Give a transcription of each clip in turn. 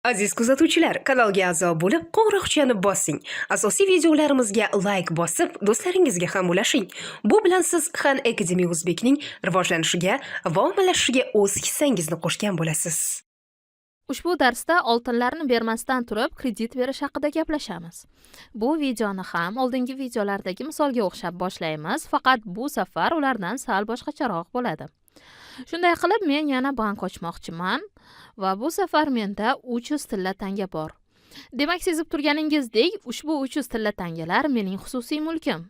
Aziz kuzatuvchilar, kanalga a'zo bo'lib, qo'ng'iroqchani bosing. Asosiy videolarimizga like bosib, do'stlaringizga ham ulashing. Bu bilan siz Khan Academy Uzbekning rivojlanishiga va ommalashishiga o'z hissangizni qo'shgan bo'lasiz. Ushbu darsda oltinlarni bermasdan turib kredit berish haqida gaplashamiz. Bu videoni ham oldingi videolardagi misolga o'xshab boshlaymiz, faqat bu safar ulardan sal boshqacharoq bo'ladi. Shunday qilib, men yana bank ochmoqchiman va bu safar menda 300 tilla tanga bor. Demak, sezib turganingizdek, ushbu 300 tilla tangalar mening xususiy mulkim.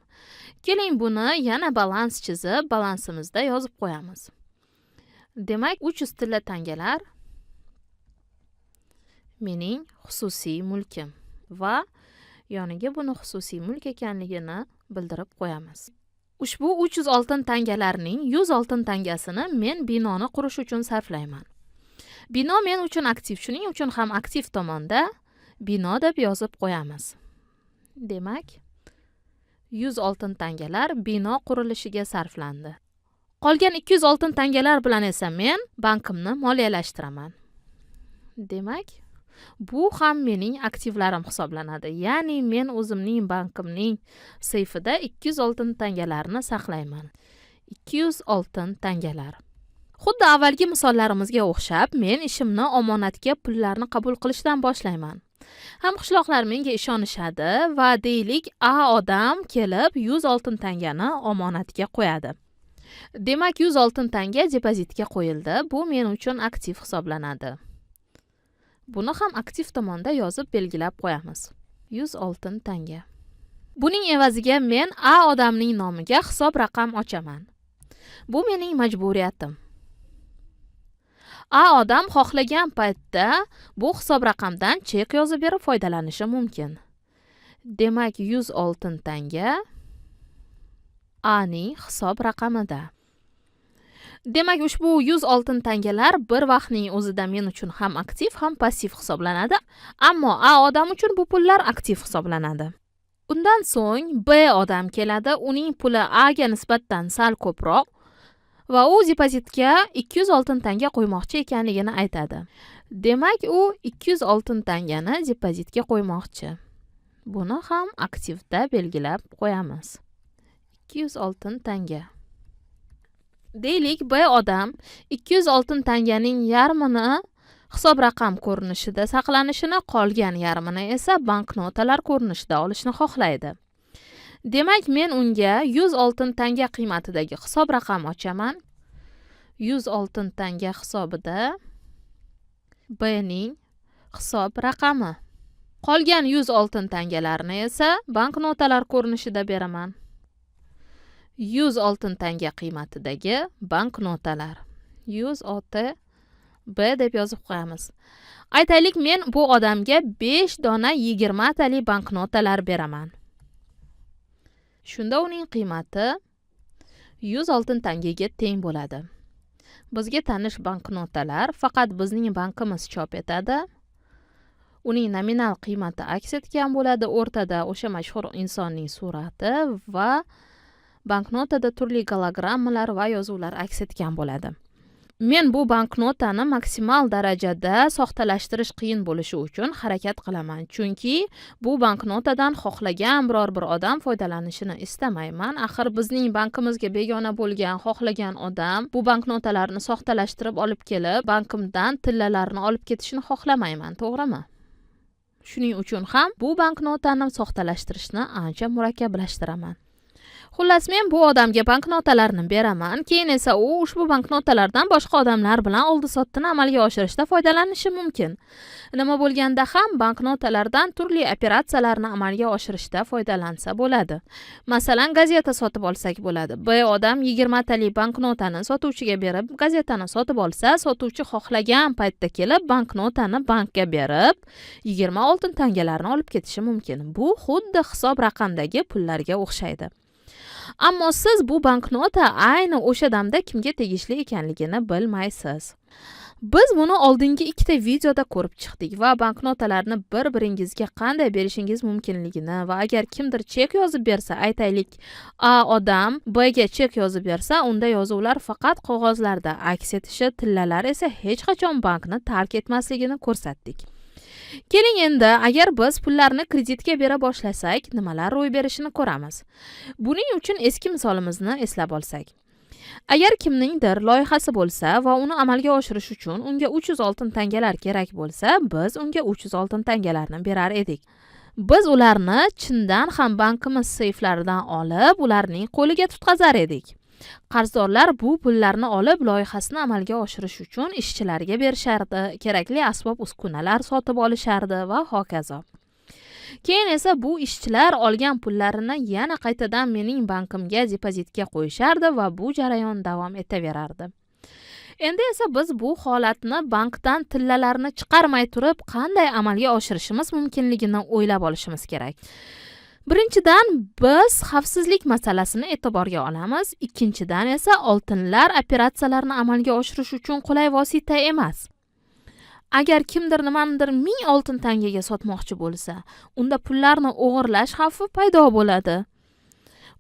Keling, buni yana balans chizib, balansimizda yozib qo'yamiz. Demak, 300 tilla tangalar mening xususiy mulkim va yoniga buni xususiy mulk ekanligini bildirib qo'yamiz. Ushbu 300 oltin tangalarning 100 oltin tangasini men binoni qurish uchun sarflayman. Bino men uchun aktiv, shuning uchun ham aktiv tomonda bino deb yozib qo'yamiz. Demak, 100 oltin tangalar bino qurilishiga sarflandi. Qolgan 200 oltin tangalar bilan esa men bankimni moliyalashtiraman. Demak, bu ham mening aktivlarim hisoblanadi. Ya'ni men o'zimning bankimning seyfida 200 oltin tangalarni saqlayman. 200 oltin tangalar. Xuddi avvalgi misollarimizga o'xshab, men ishimni omonatga pullarni qabul qilishdan boshlayman. Hamqishloqlar menga ishonishadi va deylik A odam kelib 100 oltin tangani omonatga qo'yadi. Demak, 100 oltin tanga depozitga qo'yildi. Bu men uchun aktiv hisoblanadi. Buni ham aktiv tomonda yozib belgilab qo'yamiz. 100 oltin tanga. Buning evaziga men A odamning nomiga hisob raqam ochaman. Bu mening majburiyatim. A odam xohlagan paytda bu hisob raqamdan chek yozib berib foydalanishi mumkin. Demak, 100 oltin tanga A ning hisob raqamida. Demak, ushbu 100 oltin tangalar bir vaqtning o'zida men uchun ham aktiv, ham passiv hisoblanadi, ammo A odam uchun bu pullar aktiv hisoblanadi. Undan so'ng B odam keladi, uning puli A ga nisbatan sal ko'proq va u depozitga 200 oltin tanga qo'ymoqchi ekanligini aytadi. Demak, u 200 oltin tangani depozitga qo'ymoqchi. Buni ham aktivda belgilab qo'yamiz. 200 oltin tanga. Deylik, B odam 200 oltin tanganing yarmini hisob raqam ko'rinishida saqlanishini, qolgan yarmini esa banknotalar ko'rinishida olishni xohlaydi. Demak, men unga 100 oltin tanga qiymatidagi hisob raqam ochaman. 100 oltin tanga hisobida B ning hisob raqami. Qolgan 100 oltin tangalarni esa banknotalar ko'rinishida beraman. 100 oltin tanga qiymatidagi banknotalar. 100 B deb yozib qo'yamiz. Aytaylik, men bu odamga 5 dona 20 talik banknotalar beraman. Shunda uning qiymati 100 oltin tangaga teng bo'ladi. Bizga tanish banknotalar faqat bizning bankimiz chop etadi. Uning nominal qiymati aks etgan bo'ladi, o'rtada o'sha mashhur insonning surati va banknotada turli gologrammalar va yozuvlar aks etgan bo'ladi. Men bu banknotani maksimal darajada soxtalashtirish qiyin bo'lishi uchun harakat qilaman, chunki bu banknotadan xohlagan biror bir odam foydalanishini istamayman. Axir bizning bankimizga begona bo'lgan xohlagan odam bu banknotalarni soxtalashtirib olib kelib, bankimdan tillalarni olib ketishini xohlamayman, to'g'rimi? Shuning uchun ham bu banknotani soxtalashtirishni ancha murakkablashiraman. Xullas, men bu odamga banknotalarni beraman, keyin esa u ushbu banknotalardan boshqa odamlar bilan oldi-sotdini amalga oshirishda foydalanishi mumkin. Nima bo'lganda ham banknotalardan turli operatsiyalarni amalga oshirishda foydalansa bo'ladi. Masalan, gazeta sotib olsak bo'ladi. B odam 20 talik banknotani sotuvchiga berib, gazetani sotib olsa, sotuvchi xohlagan paytda kelib banknotani bankka berib, 20 oltin tangalarni olib ketishi mumkin. Bu xuddi hisob raqamdagi pullarga o'xshaydi. Ammo siz bu banknota ayni o'sha damda kimga tegishli ekanligini bilmaysiz. Biz buni oldingi ikkita videoda ko'rib chiqdik va banknotalarni bir-biringizga qanday berishingiz mumkinligini va agar kimdir chek yozib bersa, aytaylik A odam B ga chek yozib bersa, unda yozuvlar faqat qog'ozlarda aks etishi, tillalar esa hech qachon bankni tark etmasligini ko'rsatdik. Keling endi agar biz pullarni kreditga bera boshlasak, nimalar ro'y berishini ko'ramiz. Buning uchun eski misolimizni eslab olsak. Agar kimningdir loyihasi bo'lsa va uni amalga oshirish uchun unga 300 oltin tangalar kerak bo'lsa, biz unga 300 oltin tangalarni berar edik. Biz ularni chindan ham bankimiz seyflaridan olib, ularning qo'liga tutqazar edik. Qarzdorlar bu pullarni olib loyihasini amalga oshirish uchun ishchilarga berishardi, kerakli asbob-uskunalar sotib olishardi va hokazo. Keyin esa bu ishchilar olgan pullarini yana qaytadan mening bankimga depozitga qo'yishardi va bu jarayon davom etaverardi. Endi esa biz bu holatni bankdan tillalarni chiqarmay turib qanday amalga oshirishimiz mumkinligini o'ylab olishimiz kerak. Birinchidan, biz xavfsizlik masalasini e'tiborga olamiz. Ikkinchidan esa oltinlar operatsiyalarini amalga oshirish uchun qulay vosita emas. Agar kimdir nimanidir 1000 oltin tangaga sotmoqchi bo'lsa, unda pullarni o'g'irlash xavfi paydo bo'ladi.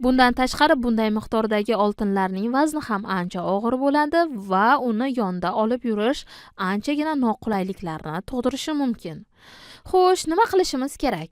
Bundan tashqari bunday miqdordagi oltinlarning vazni ham ancha og'ir bo'ladi va uni yonda olib yurish anchagina noqulayliklarni tug'dirishi mumkin. Xo'sh, nima qilishimiz kerak?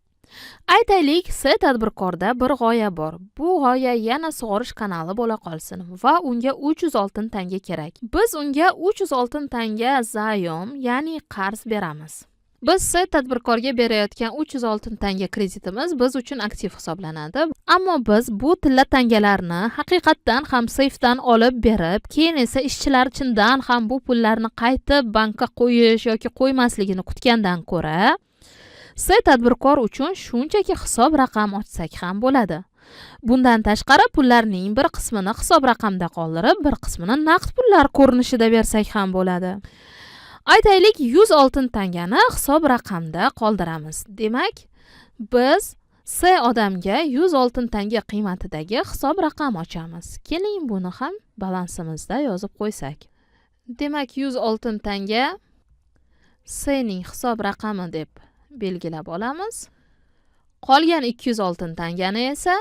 Aytaylik, tadbirkorda bir g'oya bor. Bu g'oya yana sug'orish kanali bo'la qolsin va unga 300 oltin tanga kerak. Biz unga 300 oltin tanga zayom, ya'ni qarz beramiz. Biz tadbirkorga berayotgan 300 oltin tanga kreditimiz biz uchun aktiv hisoblanadi. Ammo biz bu tilla tangalarni haqiqatdan ham seyfdan olib berib, keyin esa ishchilar chindan ham bu pullarni qaytib bankka qo'yish yoki qo'ymasligini kutgandan ko'ra, tadbirkor uchun shunchaki hisob raqam ochsak ham bo'ladi. Bundan tashqari pullarning bir qismini hisob raqamda qoldirib, bir qismini naqd pullar ko'rinishida bersak ham bo'ladi. Aytaylik 100 oltin tangani hisob raqamda qoldiramiz. Demak, biz odamga 100 oltin tanga qiymatidagi hisob raqam ochamiz. Keling buni ham balansimizda yozib qo'ysak. Demak, 100 oltin tanga ning hisob raqami deb belgilab olamiz. Qolgan 200 oltin tangani esa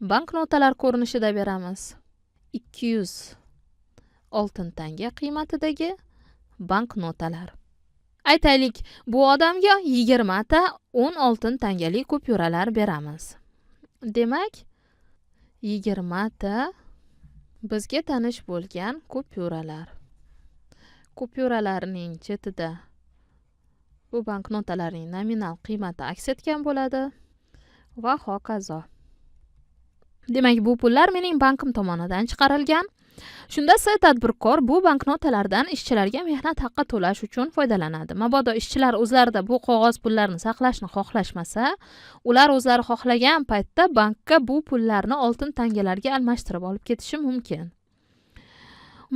banknotalar ko'rinishida beramiz. 200 oltin tanga qiymatidagi banknotalar. Aytaylik, bu odamga 20 ta 10 oltin tangalik kupyuralar beramiz. Demak, 20 ta bizga tanish bo'lgan kupyuralar. Kupyuralarning chetida bu banknotalarning nominal qiymati aks etgan bo'ladi va hokazo. Demak, bu pullar mening bankim tomonidan chiqarilgan. Shunda tadbirkor bu banknotalardan ishchilarga mehnat haqqi to'lash uchun foydalanadi. Mabodo ishchilar o'zlarida bu qog'oz pullarni saqlashni xohlashmasa, ular o'zlari xohlagan paytda bankka bu pullarni oltin tangalarga almashtirib olib ketishi mumkin.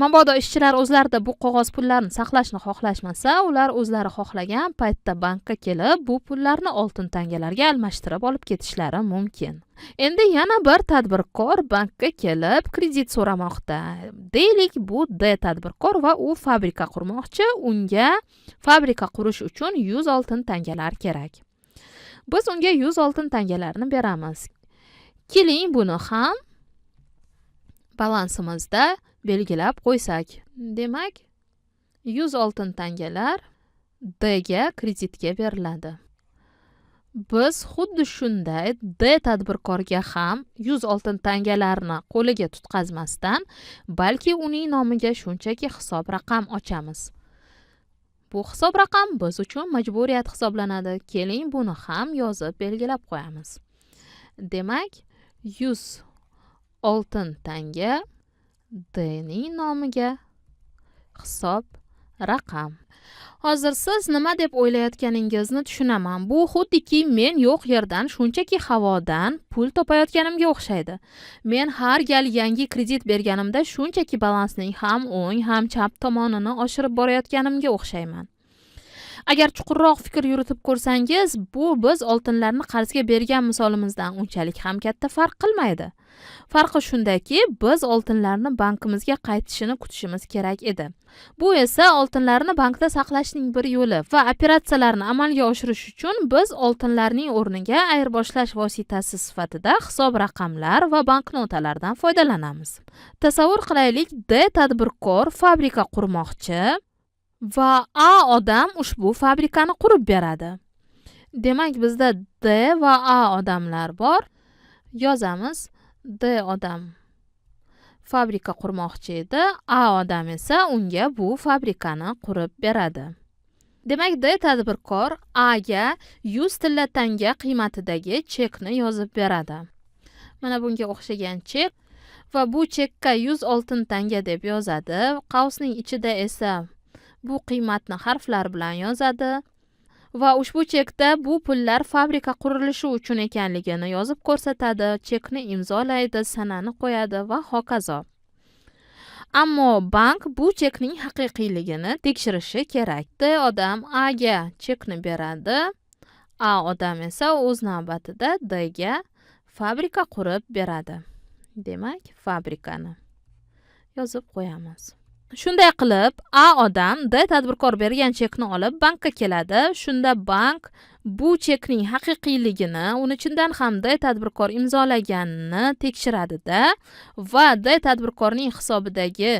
Mabodo ishchilar o'zlarida bu qog'oz pullarni saqlashni xohlashmasa, ular o'zlari xohlagan paytda bankka kelib, bu pullarni oltin tangalarga almashtirib olib ketishlari mumkin. Endi yana bir tadbirkor bankka kelib kredit so'ramoqda. Deylik, bu tadbirkor va u fabrika qurmoqchi. Unga fabrika qurish uchun 100 oltin tangalar kerak. Biz unga 100 oltin tangalarni beramiz. Keling, buni ham balansimizda belgilab qo'ysak. Demak, 100 oltin tangalar ga kreditga beriladi. Biz xuddi shunday tadbirkorga ham 100 oltin tangalarni qo'liga tutqazmasdan, balki uning nomiga shunchaki hisob raqam ochamiz. Bu hisob raqam biz uchun majburiyat hisoblanadi. Keling, buni ham yozib belgilab qo'yamiz. Demak, 100 oltin tanga ning nomiga hisob raqam. Hozir siz nima deb o'ylayotganingizni tushunaman. Bu xuddiki men yo'q yerdan shunchaki havodan pul topayotganimga o'xshaydi. Men har gal yangi kredit berganimda shunchaki balansning ham o'ng, ham chap tomonini oshirib borayotganimga o'xshayman. Agar chuqurroq fikr yuritib ko'rsangiz, bu biz oltinlarni qarzga bergan misolimizdan unchalik ham katta farq qilmaydi. Farqi shundaki, biz oltinlarni bankimizga qaytishini kutishimiz kerak edi. Bu esa oltinlarni bankda saqlashning bir yo'li va operatsiyalarni amalga oshirish uchun biz oltinlarning o'rniga ayirboshlash vositasi sifatida hisob raqamlar va banknotalardan foydalanamiz. Tasavvur qilaylik, tadbirkor fabrika qurmoqchi va A odam ushbu fabrikani qurib beradi. Demak, bizda D va A odamlar bor. Yozamiz. D odam fabrika qurmoqchi edi, A odam esa unga bu fabrikani qurib beradi. Demak, D tadbirkor A ga 100 tilla tanga qiymatidagi chekni yozib beradi. Mana bunga o'xshagan chek va bu chekka 100 oltin tanga deb yozadi. Qavsning ichida esa bu qiymatni harflar bilan yozadi va ushbu chekda bu pullar fabrika qurilishi uchun ekanligini yozib ko'rsatadi, chekni imzolaydi, sanani qo'yadi va hokazo. Ammo bank bu chekning haqiqiyligini tekshirishi kerak. D odam A ga chekni beradi, A odam esa o'z navbatida D ga fabrika qurib beradi. Demak, fabrikani yozib qo'yamiz. Shunday qilib, A odam D tadbirkor bergan chekni olib bankka keladi. Shunda bank bu chekning haqiqiyligini, uni chindan ham D tadbirkor imzolaganini tekshiradi-da va D tadbirkorning hisobidagi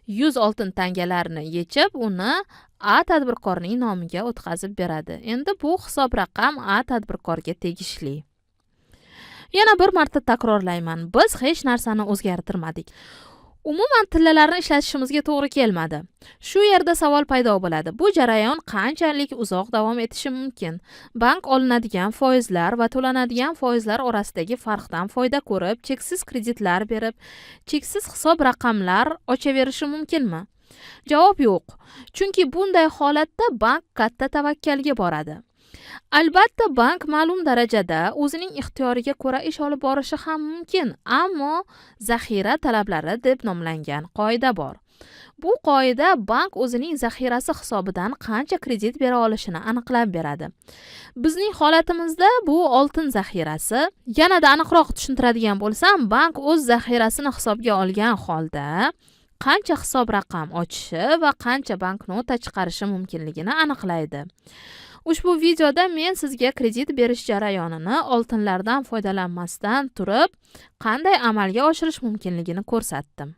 100 oltin tangalarni yechib, uni A tadbirkorning nomiga o'tkazib beradi. Endi bu hisob raqam A tadbirkorga tegishli. Yana bir marta takrorlayman, biz hech narsani o'zgartirmadik. Umuman tillalarni ishlatishimizga to'g'ri kelmadi. Shu yerda savol paydo bo'ladi. Bu jarayon qanchalik uzoq davom etishi mumkin? Bank olinadigan foizlar va to'lanadigan foizlar orasidagi farqdan foyda ko'rib, cheksiz kreditlar berib, cheksiz hisob raqamlar ochaverishi mumkinmi? Javob yo'q. Chunki bunday holatda bank katta tavakkalga boradi. Albatta, bank ma'lum darajada o'zining ixtiyoriga ko'ra ish olib borishi ham mumkin, ammo zaxira talablari deb nomlangan qoida bor. Bu qoida bank o'zining zaxirasi hisobidan qancha kredit bera olishini aniqlab beradi. Bizning holatimizda bu oltin zaxirasi. Yanada aniqroq tushuntiradigan bo'lsam, bank o'z zaxirasini hisobga olgan holda qancha hisob raqam ochishi va qancha banknota chiqarishi mumkinligini aniqlaydi. Ushbu videoda men sizga kredit berish jarayonini oltinlardan foydalanmasdan turib qanday amalga oshirish mumkinligini ko'rsatdim.